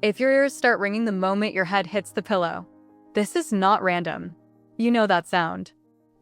If your ears start ringing the moment your head hits the pillow, this is not random. You know that sound.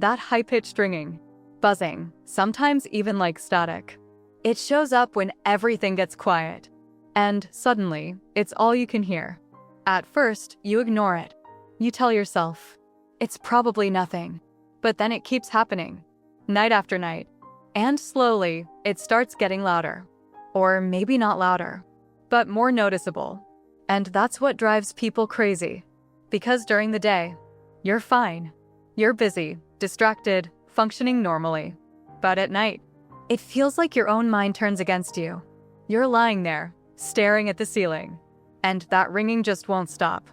That high-pitched ringing, buzzing, sometimes even like static. It shows up when everything gets quiet. And suddenly, it's all you can hear. At first, you ignore it. You tell yourself, it's probably nothing. But then it keeps happening, night after night. And slowly, it starts getting louder. Or maybe not louder, but more noticeable. And that's what drives people crazy. Because during the day, you're fine. You're busy, distracted, functioning normally. But at night, it feels like your own mind turns against you. You're lying there, staring at the ceiling. And that ringing just won't stop.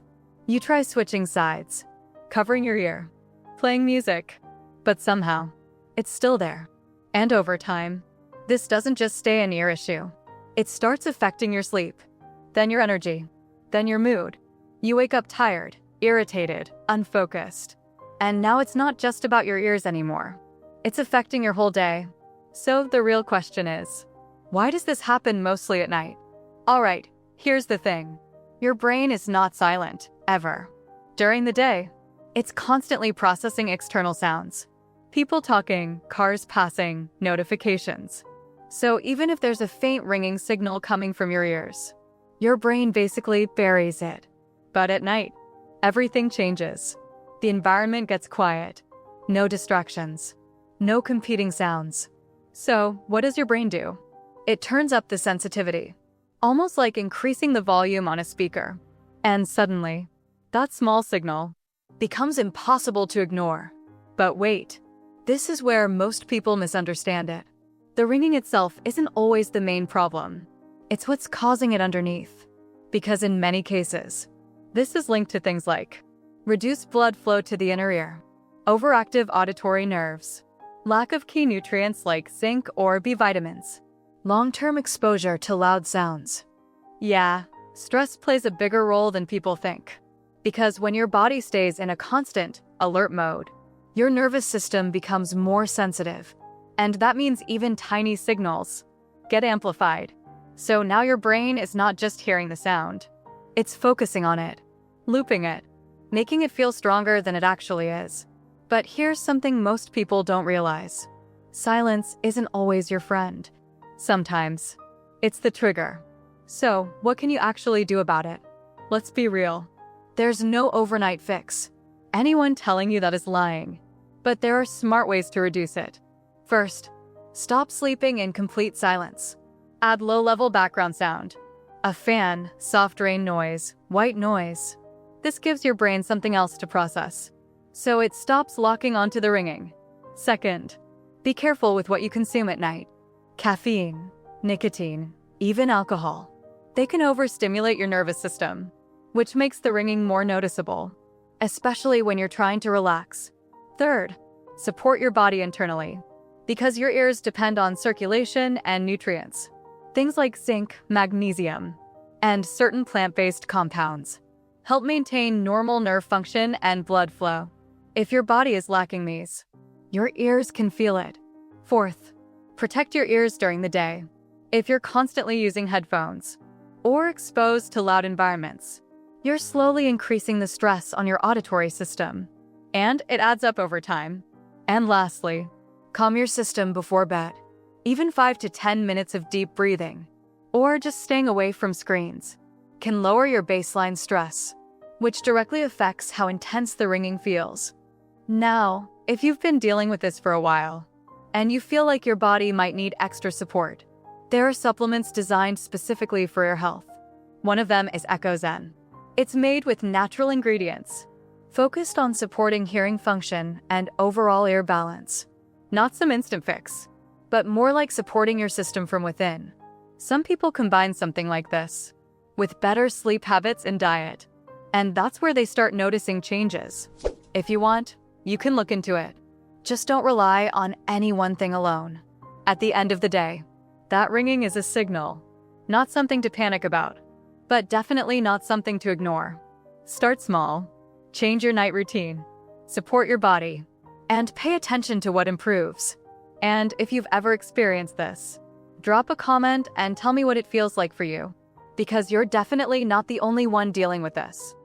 You try switching sides, covering your ear, playing music, but somehow, it's still there. And over time, this doesn't just stay an ear issue. It starts affecting your sleep, then your energy, then your mood. You wake up tired, irritated, unfocused. And now it's not just about your ears anymore. It's affecting your whole day. So the real question is, why does this happen mostly at night? Alright, here's the thing. Your brain is not silent, ever. During the day, it's constantly processing external sounds. People talking, cars passing, notifications. So even if there's a faint ringing signal coming from your ears, your brain basically buries it. But at night, everything changes. The environment gets quiet. No distractions. No competing sounds. So, what does your brain do? It turns up the sensitivity, almost like increasing the volume on a speaker. And suddenly, that small signal becomes impossible to ignore. But wait, this is where most people misunderstand it. The ringing itself isn't always the main problem. It's what's causing it underneath. Because in many cases, this is linked to things like reduced blood flow to the inner ear, overactive auditory nerves, lack of key nutrients like zinc or B vitamins, long-term exposure to loud sounds. Yeah, stress plays a bigger role than people think. Because when your body stays in a constant, alert mode, your nervous system becomes more sensitive. And that means even tiny signals get amplified. So now your brain is not just hearing the sound. It's focusing on it, looping it, making it feel stronger than it actually is. But here's something most people don't realize. Silence isn't always your friend. Sometimes, it's the trigger. So, what can you actually do about it? Let's be real. There's no overnight fix. Anyone telling you that is lying. But there are smart ways to reduce it. First, stop sleeping in complete silence. Add low-level background sound. A fan, soft rain noise, white noise. This gives your brain something else to process, so it stops locking onto the ringing. Second, be careful with what you consume at night. Caffeine, nicotine, even alcohol. They can overstimulate your nervous system, which makes the ringing more noticeable, especially when you're trying to relax. Third, support your body internally, because your ears depend on circulation and nutrients. Things like zinc, magnesium, and certain plant-based compounds help maintain normal nerve function and blood flow. If your body is lacking these, your ears can feel it. Fourth, protect your ears during the day. If you're constantly using headphones or exposed to loud environments, you're slowly increasing the stress on your auditory system, and it adds up over time. And lastly, calm your system before bed. Even 5 to 10 minutes of deep breathing, or just staying away from screens, can lower your baseline stress, which directly affects how intense the ringing feels. Now, if you've been dealing with this for a while, and you feel like your body might need extra support, there are supplements designed specifically for your health. One of them is EchoZen. It's made with natural ingredients, focused on supporting hearing function and overall ear balance. Not some instant fix, but more like supporting your system from within. Some people combine something like this with better sleep habits and diet, and that's where they start noticing changes. If you want, you can look into it. Just don't rely on any one thing alone. At the end of the day, that ringing is a signal, not something to panic about, but definitely not something to ignore. Start small, change your night routine, support your body, and pay attention to what improves. And if you've ever experienced this, drop a comment and tell me what it feels like for you. because you're definitely not the only one dealing with this.